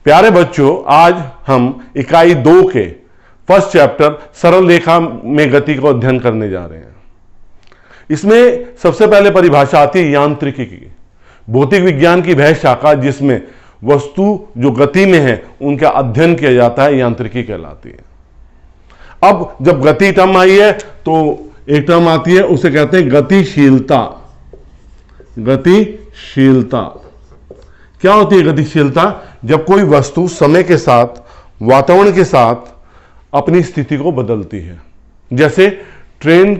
प्यारे बच्चों, आज हम इकाई 2 के फर्स्ट चैप्टर सरल रेखा में गति को अध्ययन करने जा रहे हैं। इसमें सबसे पहले परिभाषा आती है यांत्रिकी की, भौतिक विज्ञान की वह शाखा जिसमें वस्तु जो गति में है उनका अध्ययन किया जाता है, यांत्रिकी कहलाती है। अब जब गति टर्म आई है तो एक टर्म आती है, उसे कहते हैं गतिशीलता। गतिशीलता क्या होती है? गतिशीलता जब कोई वस्तु समय के साथ, वातावरण के साथ अपनी स्थिति को बदलती है। जैसे ट्रेन,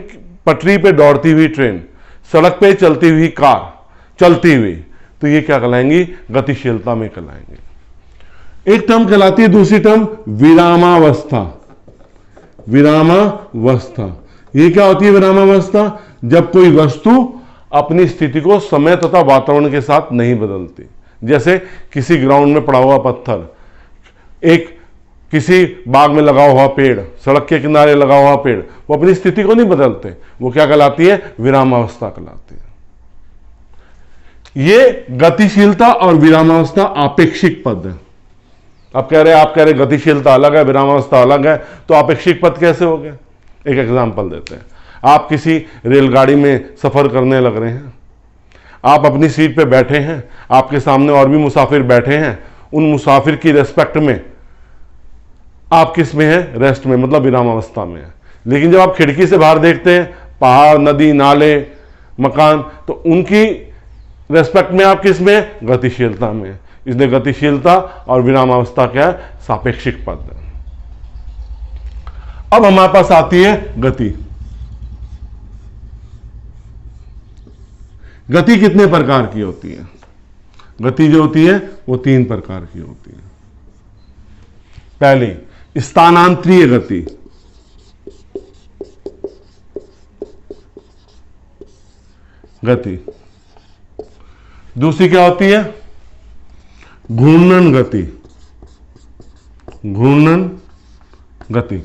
पटरी पे दौड़ती हुई ट्रेन, सड़क पे चलती हुई कार चलती हुई, तो ये क्या कहलाएंगी? गतिशीलता में कहलाएंगे। एक टर्म कहलाती है, दूसरी टर्म विरामावस्था। विरामावस्था ये क्या होती है? विरामावस्था जब कोई वस्तु अपनी स्थिति को समय तथा वातावरण के साथ नहीं बदलती। जैसे किसी ग्राउंड में पड़ा हुआ पत्थर, एक किसी बाग में लगा हुआ पेड़, सड़क के किनारे लगा हुआ पेड़, वो अपनी स्थिति को नहीं बदलते, वो क्या कहलाती है? विरामावस्था कहलाती है। ये गतिशीलता और विरामावस्था आपेक्षिक पद है। आप कह रहे गतिशीलता अलग है, विरामावस्था अलग है, तो आपेक्षिक पद कैसे हो गए? एक एग्जांपल देते हैं। आप किसी रेलगाड़ी में सफर करने लग रहे हैं, आप अपनी सीट पे बैठे हैं, आपके सामने और भी मुसाफिर बैठे हैं, उन मुसाफिर की रेस्पेक्ट में आप किस में हैं? रेस्ट में, मतलब विरामावस्था में है। लेकिन जब आप खिड़की से बाहर देखते हैं, पहाड़, नदी, नाले, मकान, तो उनकी रेस्पेक्ट में आप किस में हैं? गतिशीलता में। इसलिए गतिशीलता और विरामावस्था क्या है? सापेक्षिक पद है। अब हमारे पास आती है गति। गति कितने प्रकार की होती है? गति जो होती है वो 3 प्रकार की होती है। पहली स्थानांतरीय गति। दूसरी क्या होती है? घूर्णन गति। घूर्णन गति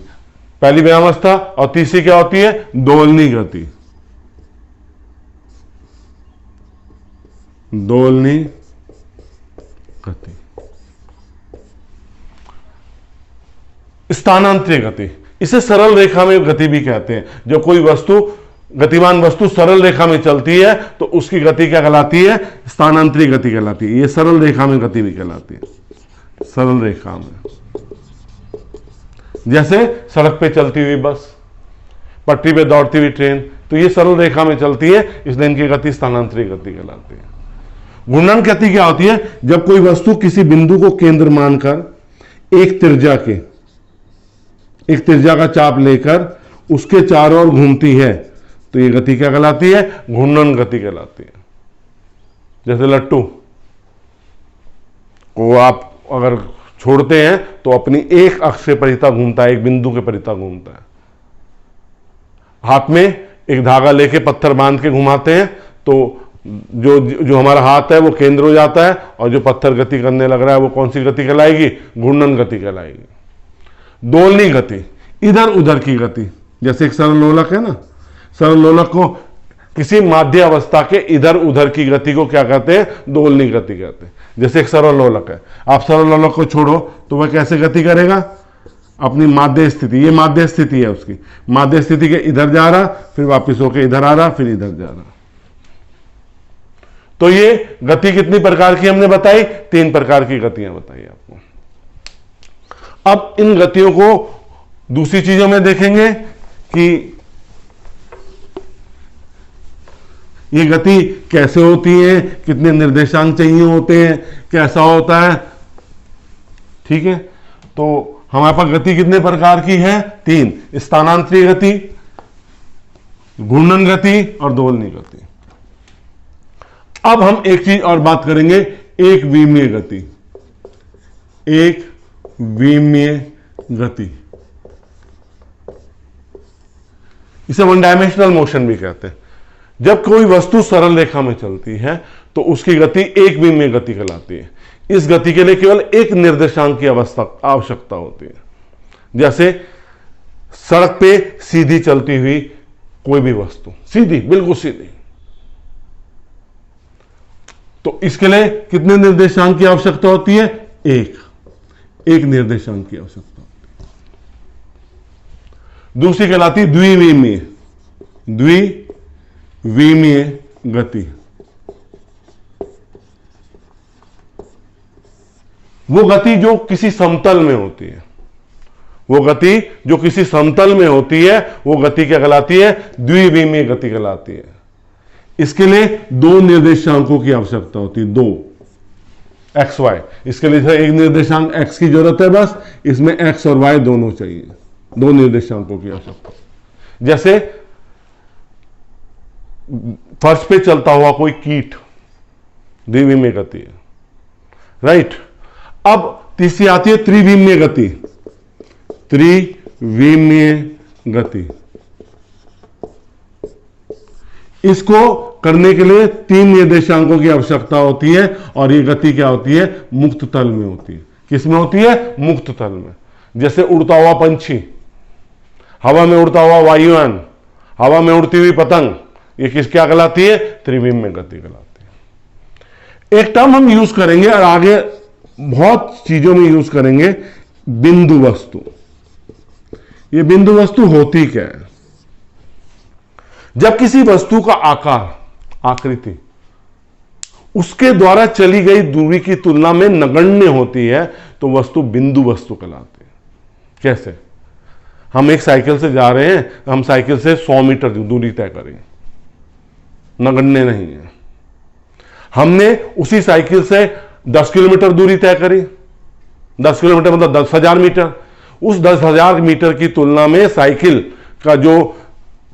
पहली विरामावस्था। और तीसरी क्या होती है? दोलनी गति। दोलनी गति। स्थानांतरीय गति, इसे सरल रेखा में गति भी कहते हैं। जब कोई वस्तु, गतिमान वस्तु सरल रेखा में चलती है तो उसकी गति क्या कहलाती है? स्थानांतरीय गति कहलाती है। ये सरल रेखा में गति भी कहलाती है। सरल रेखा में, जैसे सड़क पे चलती हुई बस, पटरी पे दौड़ती हुई ट्रेन, तो ये सरल रेखा में चलती है, इसलिए इनकी गति स्थानांतरीय गति कहलाती है। घूर्णन गति क्या होती है? जब कोई वस्तु किसी बिंदु को केंद्र मानकर एक त्रिज्या का चाप लेकर उसके चारों ओर घूमती है, तो ये गति क्या कहलाती है? घूर्णन गति कहलाती है। जैसे लट्टू को आप अगर छोड़ते हैं तो अपनी एक अक्ष से परिता घूमता है, एक बिंदु के परिता घूमता है। हाथ में एक धागा लेके पत्थर बांध के घुमाते हैं तो जो हमारा हाथ है वो केंद्र हो जाता है, और जो पत्थर गति करने लग रहा है वो कौन सी गति कहलाएगी? घूर्णन गति कहलाएगी। दोलनी गति, इधर उधर की गति। जैसे एक सरल लोलक है ना, सरल लोलक को किसी माध्य अवस्था के इधर उधर की गति को क्या कहते हैं? दोलनी गति कहते हैं। जैसे एक सरल लोलक है, आप सरल लोलक को छोड़ो तो वह कैसे गति करेगा? अपनी माध्य स्थिति, ये माध्य स्थिति है उसकी, माध्य स्थिति के इधर जा रहा, फिर वापिस होकर इधर आ रहा, फिर इधर जा रहा। तो ये गति कितनी प्रकार की हमने बताई? 3 प्रकार की गतियां बताई आपको। अब इन गतियों को दूसरी चीजों में देखेंगे कि ये गति कैसे होती है, कितने निर्देशांक चाहिए होते हैं, कैसा होता है। ठीक है, तो हमारे पास गति कितने प्रकार की है? 3, स्थानांतरीय गति, घूर्णन गति और दोलनी गति। अब हम एक चीज और बात करेंगे, एक विमीय गति। एक विमीय गति, इसे 1 डायमेंशनल मोशन भी कहते हैं। जब कोई वस्तु सरल रेखा में चलती है तो उसकी गति एक विमीय गति कहलाती है। इस गति के लिए केवल एक निर्देशांक की आवश्यकता होती है। जैसे सड़क पे सीधी चलती हुई कोई भी वस्तु, सीधी, बिल्कुल सीधी, तो इसके लिए कितने निर्देशांक की आवश्यकता होती है? एक निर्देशांक की आवश्यकता होती है। दूसरी कहलाती है द्विविमीय गति। वो गति जो किसी समतल में होती है, वो गति जो किसी समतल में होती है, वो गति क्या कहलाती है? द्विविमीय गति कहलाती है। इसके लिए दो निर्देशांकों की आवश्यकता होती है, दो एक्स वाई। इसके लिए एक निर्देशांक एक्स की जरूरत है, बस इसमें एक्स और वाई दोनों चाहिए, दो निर्देशांकों की आवश्यकता। जैसे फर्श पे चलता हुआ कोई कीट, द्विविमीय गति है, राइट। अब तीसरी आती है त्रिविमीय गति। त्रिविमीय गति, इसको करने के लिए तीन निर्देशांकों की आवश्यकता होती है, और ये गति क्या होती है? मुक्त तल में होती है। किस में होती है? मुक्त तल में। जैसे उड़ता हुआ पंछी, हवा में उड़ता हुआ वायुयान, हवा में उड़ती हुई पतंग, ये किस क्या कहलाती है? त्रिविमीय गति कहलाती है। एक टर्म हम यूज करेंगे और आगे बहुत चीजों में यूज करेंगे, बिंदु वस्तु। ये बिंदु वस्तु होती क्या है? जब किसी वस्तु का आकार, आकृति उसके द्वारा चली गई दूरी की तुलना में नगण्य होती है, तो वस्तु बिंदु वस्तु कहलाती है। कैसे? हम एक साइकिल से जा रहे हैं, हम साइकिल से 100 मीटर दूरी तय करेंगे, नगण्य नहीं है। हमने उसी साइकिल से 10 किलोमीटर दूरी तय करी, 10 किलोमीटर मतलब 10,000 मीटर। उस 10,000 मीटर की तुलना में साइकिल का जो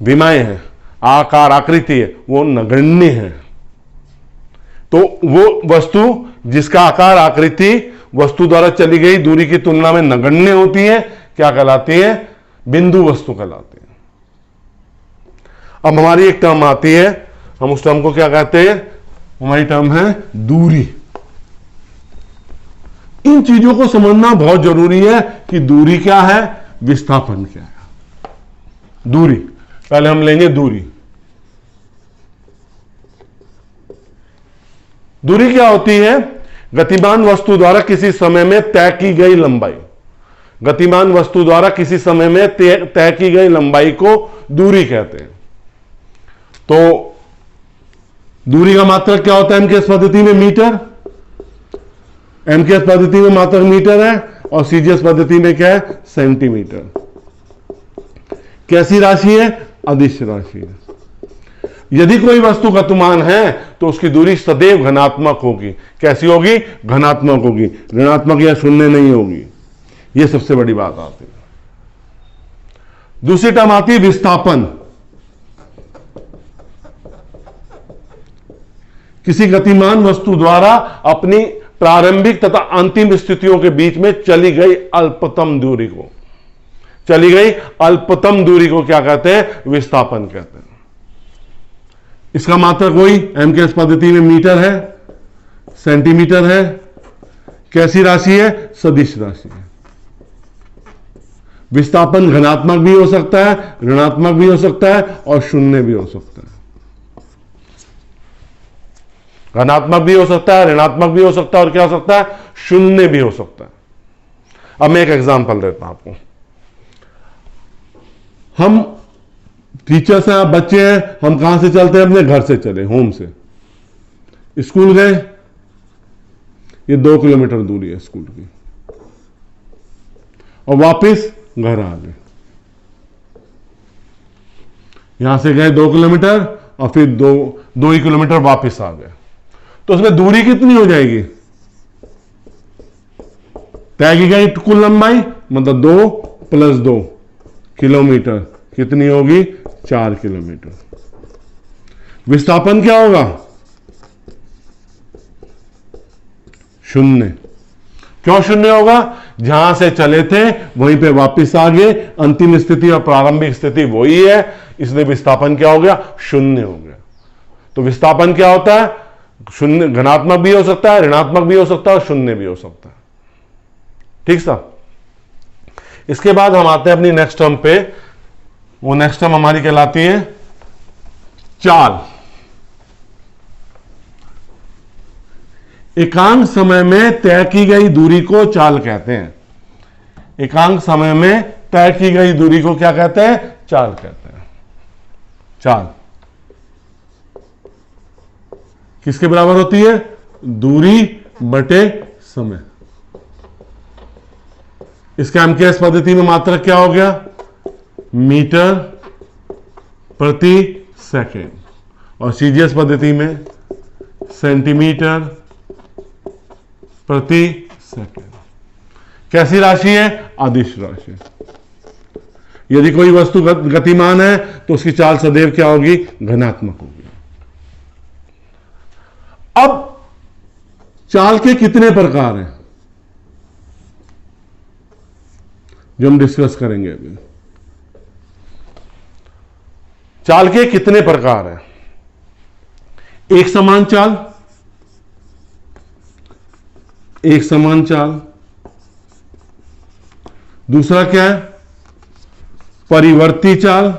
विमाएं है, आकार, आकृति है, वो नगण्य है। तो वो वस्तु जिसका आकार, आकृति वस्तु द्वारा चली गई दूरी की तुलना में नगण्य होती है, क्या कहलाती है? बिंदु वस्तु कहलाती है। अब हमारी एक टर्म आती है, हम उस टर्म को क्या कहते हैं? हमारी टर्म है दूरी। इन चीजों को समझना बहुत जरूरी है कि दूरी क्या है, विस्थापन क्या है। दूरी, पहले हम लेंगे दूरी। दूरी क्या होती है? गतिमान वस्तु द्वारा किसी समय में तय की गई लंबाई। गतिमान वस्तु द्वारा किसी समय में तय की गई लंबाई को दूरी कहते हैं। तो दूरी का मात्रक क्या होता है एमकेएस पद्धति में? मीटर। एमकेएस पद्धति में मात्रक मीटर है, और सीजीएस पद्धति में क्या है? सेंटीमीटर। कैसी राशि है? अदिश राशि है। यदि कोई वस्तु गतिमान है तो उसकी दूरी सदैव धनात्मक होगी। कैसी होगी? धनात्मक होगी, ऋणात्मक या शून्य नहीं होगी। यह सबसे बड़ी बात आती है। दूसरी टर्म आती है विस्थापन। किसी गतिमान वस्तु द्वारा अपनी प्रारंभिक तथा अंतिम स्थितियों के बीच में चली गई अल्पतम दूरी को, क्या कहते हैं? विस्थापन कहते हैं। इसका मात्रक वही एमकेएस पद्धति में मीटर है, सेंटीमीटर है। कैसी राशि है? सदिश राशि है। विस्थापन धनात्मक भी हो सकता है, ऋणात्मक भी हो सकता है, और शून्य भी हो सकता है। धनात्मक भी हो सकता है, ऋणात्मक भी हो सकता है, और क्या हो सकता है? शून्य भी हो सकता है। अब मैं एक एग्जांपल देता हूं आपको। हम टीचर्स हैं, आप बच्चे हैं, हम कहां से चलते हैं? अपने घर से चले, होम से स्कूल गए, ये 2 किलोमीटर दूरी है स्कूल की, और वापस घर आ गए। यहां से गए 2 किलोमीटर, और फिर 2 ही किलोमीटर वापस आ गए। तो उसमें दूरी कितनी हो जाएगी? तय की गई कुल लंबाई मतलब 2 + 2 किलोमीटर, कितनी होगी? 4 किलोमीटर। विस्थापन क्या होगा? शून्य। क्यों शून्य होगा? जहां से चले थे वहीं पे वापस आ गए, अंतिम स्थिति और प्रारंभिक स्थिति वही है, इसलिए विस्थापन क्या हो गया? शून्य हो गया। तो विस्थापन क्या होता है? शून्य, धनात्मक भी हो सकता है, ऋणात्मक भी हो सकता है, और शून्य भी हो सकता है। ठीक साहब। इसके बाद हम आते हैं अपनी नेक्स्ट टर्म पे। वो नेक्स्ट टर्म हमारी कहलाती है चाल। एकांक समय में तय की गई दूरी को चाल कहते हैं। एकांक समय में तय की गई दूरी को क्या कहते हैं? चाल कहते हैं। चाल किसके बराबर होती है? दूरी बटे समय। इसका एमकेएस पद्धति में मात्रक क्या हो गया? मीटर प्रति सेकेंड, और सीजीएस पद्धति में सेंटीमीटर प्रति सेकेंड। कैसी राशि है? अदिश राशि। यदि कोई वस्तु गतिमान है तो उसकी चाल सदैव क्या होगी? घनात्मक होगी। अब चाल के कितने प्रकार हैं जो हम डिस्कस करेंगे अभी। चाल के कितने प्रकार हैं? एक समान चाल, एक समान चाल। दूसरा क्या है? परिवर्ती चाल।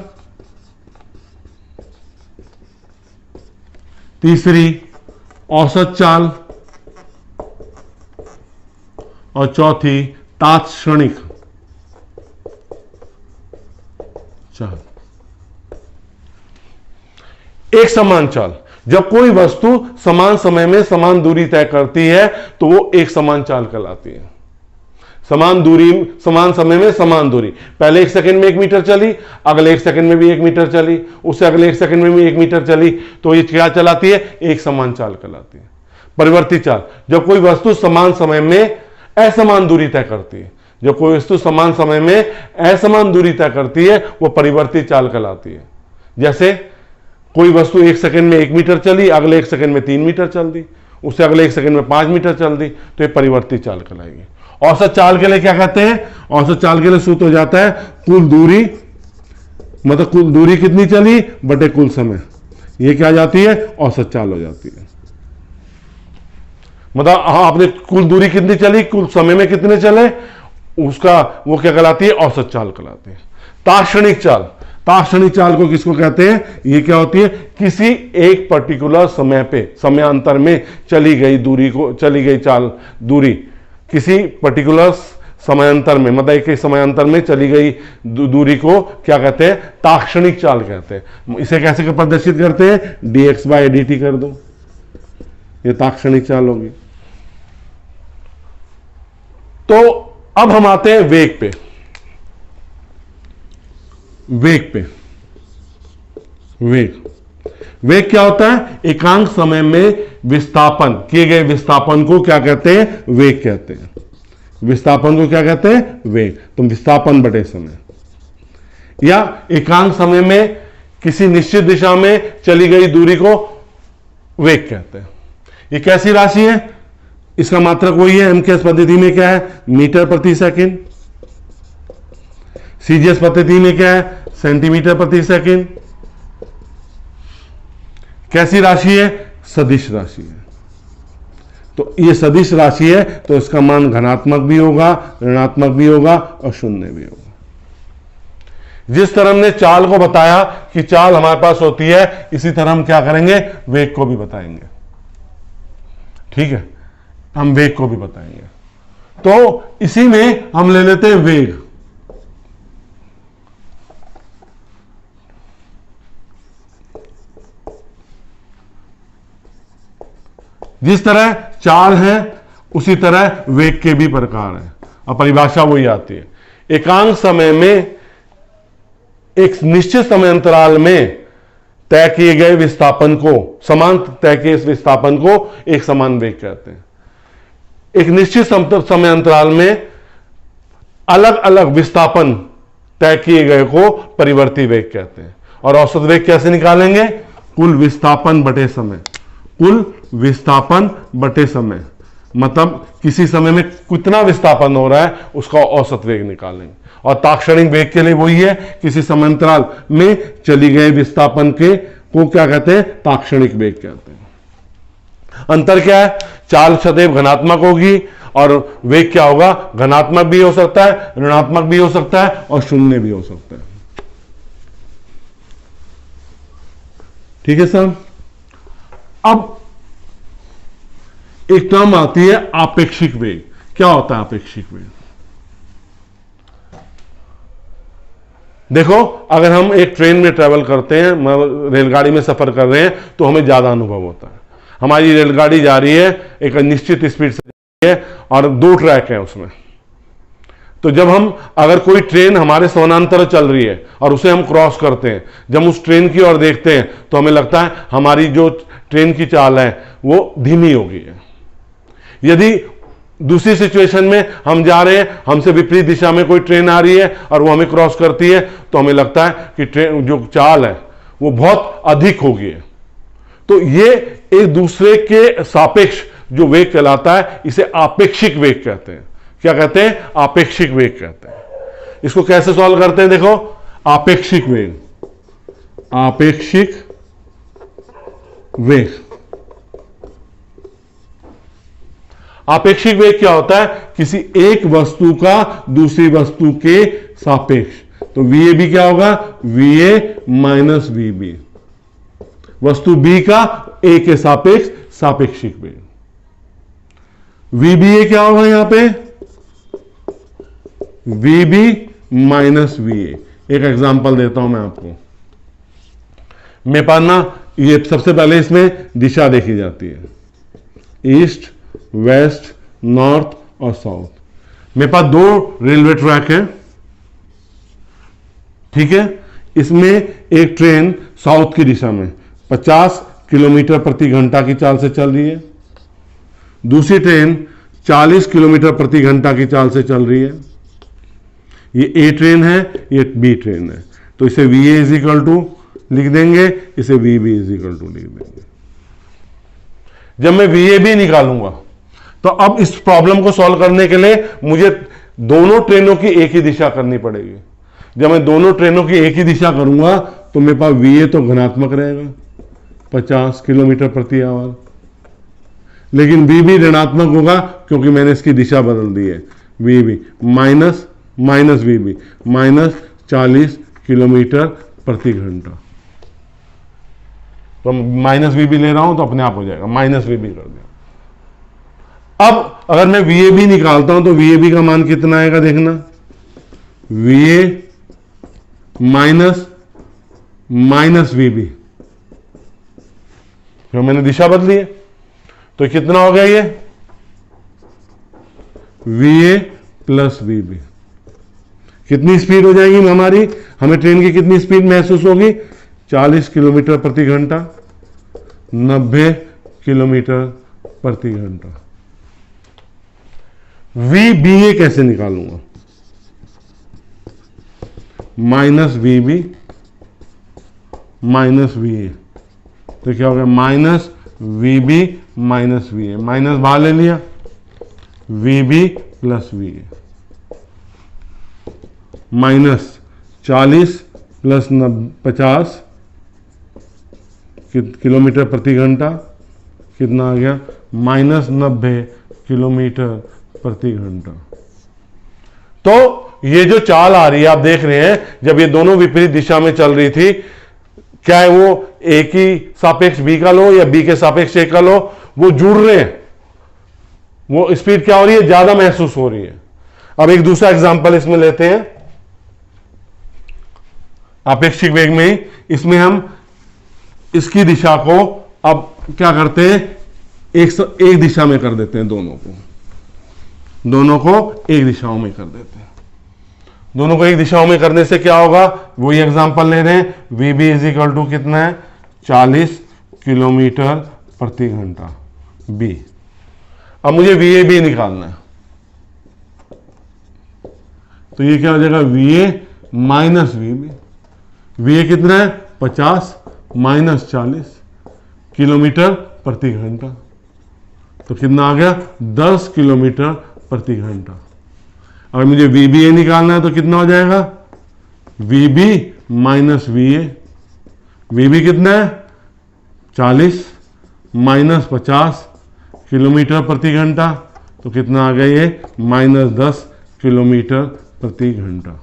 तीसरी औसत चाल, और चौथी तात्क्षणिक चाल। एक समान चाल, जब कोई वस्तु समान समय में समान दूरी तय करती है तो वो एक समान चाल कहलाती है। समान दूरी, समान समय में समान दूरी। पहले 1 सेकंड में 1 मीटर चली, अगले 1 सेकंड में भी 1 मीटर चली, उससे अगले 1 सेकंड में भी 1 मीटर चली, तो ये क्या चलाती है? एक समान चाल कहलाती है। परिवर्ती चाल, जब कोई वस्तु समान समय में असमान दूरी तय करती है। जब कोई वस्तु समान समय में असमान दूरी तय करती है वो परिवर्ती चाल कहलाती है। जैसे कोई वस्तु 1 सेकंड में 1 मीटर चली, अगले 1 सेकंड में 3 मीटर चल दी, उससे अगले 1 सेकंड में 5 मीटर चल दी, तो ये परिवर्ती चाल कहलाएगी। औसत चाल के लिए क्या कहते हैं? औसत चाल के लिए सूत्र हो जाता है कुल दूरी, मतलब कुल दूरी कितनी चली बटे कुल समय। ये क्या जाती है? औसत चाल हो जाती है। मतलब आपने कुल दूरी कितनी चली, कुल समय में कितने चले, उसका वो क्या कहलाती है? औसत चाल कहलाती है। तात्क्षणिक चाल, तात्क्षणिक चाल को किसको कहते हैं? ये क्या होती है? किसी एक पर्टिकुलर समय पे, समयांतर में चली गई दूरी को, चली गई चाल दूरी किसी पर्टिकुलर समयांतर में, मतलब एक समयांतर में चली गई दूरी को क्या कहते हैं? तात्क्षणिक चाल कहते हैं। इसे कैसे प्रदर्शित करते हैं? dx/dt कर दो, ये तात्क्षणिक चाल होगी। तो अब हम आते हैं वेग पे। वेग पे, वेग, वेग क्या होता है? एकांक समय में विस्थापन, किए गए विस्थापन को क्या कहते हैं? वेग कहते हैं। विस्थापन को क्या कहते हैं? वेग। तो विस्थापन बटे समय, या एकांक समय में किसी निश्चित दिशा में चली गई दूरी को वेग कहते हैं। ये कैसी राशि है? इसका मात्रक वही है, एमकेएस पद्धति में क्या है? मीटर प्रति सेकंड। सीजीएस पद्धति में क्या है? सेंटीमीटर प्रति सेकंड। कैसी राशि है? सदिश राशि है। तो ये सदिश राशि है तो इसका मान धनात्मक भी होगा, ऋणात्मक भी होगा और शून्य भी होगा। जिस तरह हमने चाल को बताया कि चाल हमारे पास होती है, इसी तरह हम क्या करेंगे? वेग को भी बताएंगे। ठीक है, हम वेग को भी बताएंगे। तो इसी में हम ले लेते हैं वेग। जिस तरह चाल है उसी तरह वेग के भी प्रकार हैं, और परिभाषा वही आती है। एकांक समय में एक निश्चित समय अंतराल में तय किए गए विस्थापन को, समान तय किए इस विस्थापन को एक समान वेग कहते हैं। एक निश्चित समय अंतराल में अलग अलग विस्थापन तय किए गए को परिवर्ती वेग कहते हैं। और औसत वेग कैसे निकालेंगे? कुल विस्थापन बटे समय। कुल विस्थापन बटे समय, मतलब किसी समय में कितना विस्थापन हो रहा है उसका औसत वेग निकालेंगे। और तात्क्षणिक वेग के लिए वही है, किसी समांतराल में चली गए विस्थापन के को क्या कहते हैं? तात्क्षणिक वेग कहते हैं। अंतर क्या है? चाल सदैव धनात्मक होगी और वेग क्या होगा? धनात्मक भी हो सकता है, ऋणात्मक भी हो सकता है और शून्य भी हो सकता है। ठीक है सर। अब एक टर्म आती है आपेक्षिक वेग। क्या होता है आपेक्षिक वेग? देखो, अगर हम एक ट्रेन में ट्रेवल करते हैं, रेलगाड़ी में सफर कर रहे हैं, तो हमें ज्यादा अनुभव होता है। हमारी रेलगाड़ी जा रही है एक निश्चित स्पीड से जा रही है और 2 ट्रैक है उसमें। तो जब हम, अगर कोई ट्रेन हमारे समानांतर चल रही है और उसे हम क्रॉस करते हैं, जब उस ट्रेन की ओर देखते हैं तो हमें लगता है हमारी जो ट्रेन की चाल है वो धीमी हो गई है। यदि दूसरी सिचुएशन में हम जा रहे हैं, हमसे विपरीत दिशा में कोई ट्रेन आ रही है और वो हमें क्रॉस करती है, तो हमें लगता है कि ट्रेन जो चाल है वो बहुत अधिक हो गई है। तो ये एक दूसरे के सापेक्ष जो वेग चलाता है, इसे आपेक्षिक वेग कहते हैं। क्या कहते हैं? आपेक्षिक वेग कहते हैं। इसको कैसे सॉल्व करते हैं? देखो, आपेक्षिक वेग, आपेक्षिक वेग, आपेक्षिक वेग क्या होता है? किसी एक वस्तु का दूसरी वस्तु के सापेक्ष। तो VAB क्या होगा? VA माइनस VB, वस्तु B का A के सापेक्ष सापेक्षिक वेग। VBA क्या होगा यहां पे? VB minus VA। एक एग्जांपल देता हूं मैं आपको। मेरे पास ना, ये सबसे पहले इसमें दिशा देखी जाती है, ईस्ट, वेस्ट, नॉर्थ और साउथ। मेरे पास 2 रेलवे ट्रैक है, ठीक है। इसमें एक ट्रेन साउथ की दिशा में 50 किलोमीटर प्रति घंटा की चाल से चल रही है, दूसरी ट्रेन 40 किलोमीटर प्रति घंटा की चाल से चल रही है। ये A ट्रेन है, ये B ट्रेन है। तो इसे VA इज इक्वल टू लिख देंगे, इसे VB इज इक्वल टू लिख देंगे। जब मैं VAB निकालूंगा तो अब इस प्रॉब्लम को सॉल्व करने के लिए मुझे दोनों ट्रेनों की एक ही दिशा करनी पड़ेगी। जब मैं दोनों ट्रेनों की एक ही दिशा करूंगा तो मेरे पास VA तो धनात्मक रहेगा 50 किलोमीटर प्रति आवर, लेकिन VB ऋणात्मक होगा क्योंकि मैंने इसकी दिशा बदल दी है। VB minus VB minus 40 kilometre प्रति घंटा। तो माइनस VB ले रहा हूं तो अपने आप हो जाएगा, माइनस VB कर दिया। अब अगर मैं VAB निकालता हूं तो VAB का मान कितना आएगा देखना, VA माइनस VB, तो मैंने दिशा बदली है तो कितना हो गया ये, VA प्लस VB। कितनी स्पीड हो जाएगी हमारी, हमें ट्रेन की कितनी स्पीड महसूस होगी, 40 किलोमीटर प्रति घंटा, 90 किलोमीटर प्रति घंटा। VBA कैसे निकालूंगा, माइनस VB माइनस VA, तो क्या हो गया minus VB minus VA, minus बाहर ले लिया, VB plus VA minus 40 plus 50 kilometre प्रति घंटा, कितना आ गया माइनस 90 किलोमीटर प्रति घंटा। तो ये जो चाल आ रही है आप देख रहे हैं, जब ये दोनों विपरीत दिशा में चल रही थी, क्या है वो A की सापेक्ष B का लो या B के सापेक्ष A का लो, वो जुड़ रहे हैं, वो स्पीड क्या हो रही है, ज्यादा महसूस हो रही है। अब एक दूसरा एग्जांपल इसमें लेते हैं, आपेक्षिक वेग में ही, इसमें हम इसकी दिशा को अब क्या करते हैं, एक दिशा में कर देते हैं, दोनों को एक दिशाओं में कर देते हैं। दोनों को एक दिशाओं में करने से क्या होगा, वही एग्जांपल ले रहे हैं, VB इज इक्वल टू कितना है, 40 किलोमीटर प्रति घंटा B। अब मुझे VAB निकालना है, तो ये क्या हो जाएगा, VA माइनस VB। VA कितना है, 50 माइनस 40 किलोमीटर प्रति घंटा, तो कितना आ गया, 10 किलोमीटर प्रति घंटा। अगर मुझे VBA निकालना है तो कितना हो जाएगा, VB माइनस VA। VB कितना है, 40 माइनस 50 किलोमीटर प्रति घंटा, तो कितना आ गया ये, माइनस 10 किलोमीटर प्रति घंटा।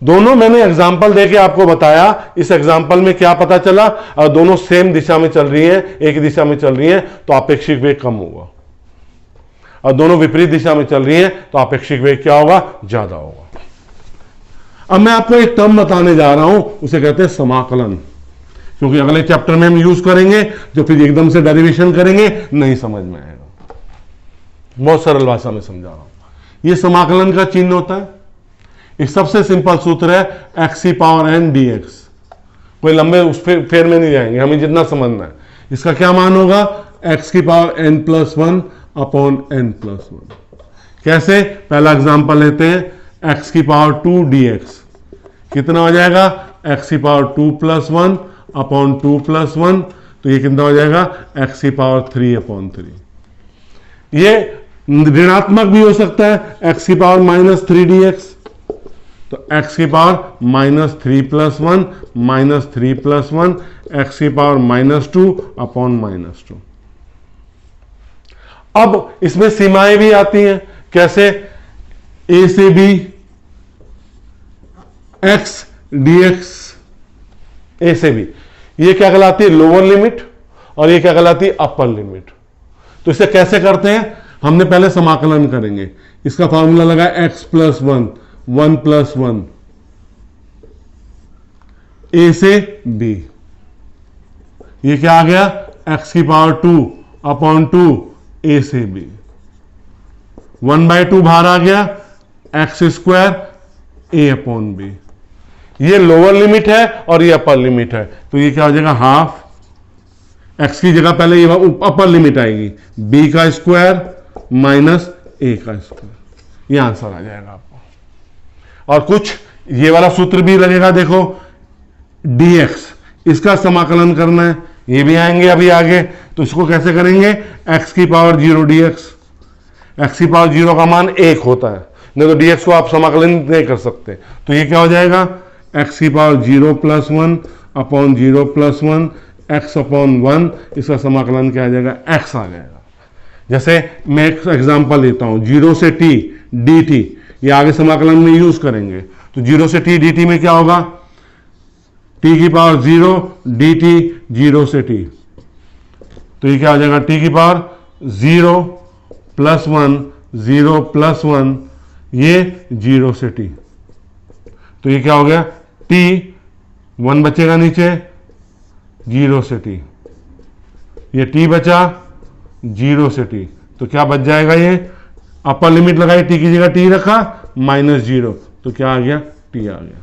दोनों मैंने एग्जाम्पल देके आपको बताया। इस एग्जाम्पल में क्या पता चला, अगर दोनों सेम दिशा में चल रही हैं, एक ही दिशा में चल रही हैं, तो आपेक्षिक वेग कम होगा, और दोनों विपरीत दिशा में चल रही हैं तो आपेक्षिक वेग क्या होगा, ज्यादा होगा। अब मैं आपको एक टर्म बताने जा रहा हूं, उसे कहते हैं समाकलन, क्योंकि अगले चैप्टर में हम यूज करेंगे, जो फिर एकदम से डेरिवेशन करेंगे नहीं समझ में आएगा। बहुत सरल भाषा में समझा रहा हूं। यह समाकलन का चिन्ह होता है। एक सबसे सिंपल सूत्र है एक्स की पावर एन डी एक्स। कोई लंबे उस फेर में नहीं जाएंगे, हमें जितना समझना है। इसका क्या मान होगा, एक्स की power n plus one upon n plus one. कैसे, पहला एग्जांपल लेते हैं, एक्स की पावर टू डी एक्स कितना हो जाएगा, एक्स की power two plus one upon two plus one, तो ये कितना हो जाएगा, एक्स की पावर थ्री अपॉन थ्री। ये ऋणात्मक भी हो सकता है, एक्स की power minus three d x, तो x की power minus three plus one minus three plus one, x की power minus two upon minus two. अब इसमें सीमाएं भी आती हैं, कैसे, a से b x dx, a से b, ये क्या कहलाती है, लोअर लिमिट, और ये क्या कहलाती है, अपर लिमिट। तो इसे कैसे करते हैं, हमने पहले समाकलन करेंगे। इसका फॉर्मूला लगा x plus one, one plus one, a से बी, ये क्या आ गया, x की power two upon two a से बी, वन बाय टू बाहर आ गया, x square a upon b. ये लोअर लिमिट है और ये अपर लिमिट है, तो ये क्या हो जाएगा, हाफ, एक्स की जगह पहले ये अपर लिमिट आएगी, बी का स्क्वायर माइनस ए का स्क्वायर, ये आंसर आ जाएगा आपको। और कुछ ये वाला सूत्र भी लगेगा, देखो dx, इसका समाकलन करना है, ये भी आएंगे अभी आगे। तो इसको कैसे करेंगे, x की पावर जीरो dx, x की पावर जीरो का मान एक होता है, नहीं तो dx को आप समाकलन नहीं कर सकते। तो ये क्या हो जाएगा, x की power zero plus one upon zero plus one, x upon one, इसका समाकलन क्या आ जाएगा, x आ जाएगा। जैसे मैं एक एग्जाम्पल लेता हूं, जीरो से t dt, ये आगे समाकलन में यूज करेंगे। तो जीरो से t dt में क्या होगा, t की पावर जीरो dt जीरो से t, तो ये क्या हो जाएगा, t की power zero plus one, zero plus one, ये जीरो से t, तो ये क्या हो गया, t वन बचेगा नीचे, जीरो से t, ये t बचा जीरो से t, तो क्या बच जाएगा, ये अपर लिमिट लगाई, टी की जगह टी रखा, माइनस जीरो, तो क्या आ गया, टी आ गया।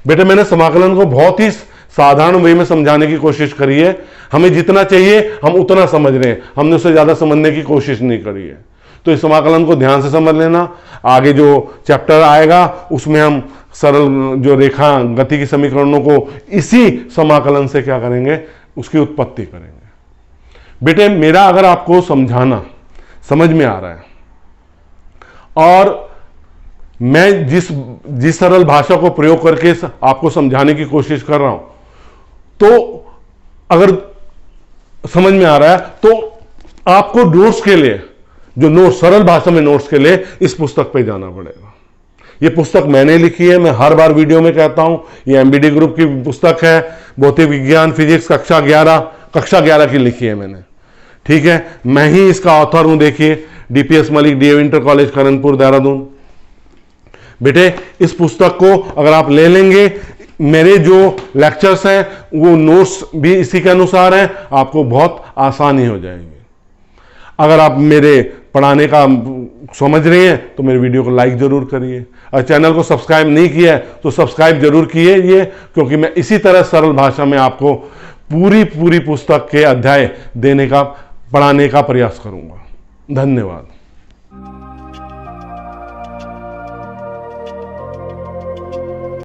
बेटे मैंने समाकलन को बहुत ही साधारण वे में समझाने की कोशिश करी है। हमें जितना चाहिए हम उतना समझ रहे हैं, हमने उससे ज्यादा समझने की कोशिश नहीं करी है। तो इस समाकलन को ध्यान से समझ लेना। आगे जो चैप्टर आएगा उसमें हम सरल जो रेखा गति की समीकरणों को इसी समाकलन से क्या करेंगे, उसकी उत्पत्ति करेंगे। बेटे मेरा अगर आपको समझाना समझ में आ रहा है और मैं जिस सरल भाषा को प्रयोग करके आपको समझाने की कोशिश कर रहा हूं, तो अगर समझ में आ रहा है तो आपको नोट्स के लिए, जो नोट्स सरल भाषा में नोट्स के लिए इस पुस्तक पे जाना पड़ेगा। ये पुस्तक मैंने लिखी है, मैं हर बार वीडियो में कहता हूं, ये एमबीडी ग्रुप की पुस्तक है, भौतिक विज्ञान फिजिक्स कक्षा 11 की लिखी है मैंने, ठीक है। मैं ही इसका ऑथर हूं, देखिए DPS Malik, DAV inter college Kanpur Dehradun. बेटे इस पुस्तक को अगर आप ले लेंगे, मेरे जो लेक्चर्स हैं वो नोट्स भी इसी के अनुसार हैं, आपको बहुत आसानी हो जाएगी। अगर आप मेरे पढ़ाने का समझ रहे हैं तो मेरे वीडियो को लाइक जरूर करिए, और चैनल को सब्सक्राइब नहीं किया है तो सब्सक्राइब जरूर कीजिए, क्योंकि मैं इसी तरह सरल भाषा में आपको पूरी पुस्तक के अध्याय देने का, पढ़ाने का प्रयास करूंगा। धन्यवाद।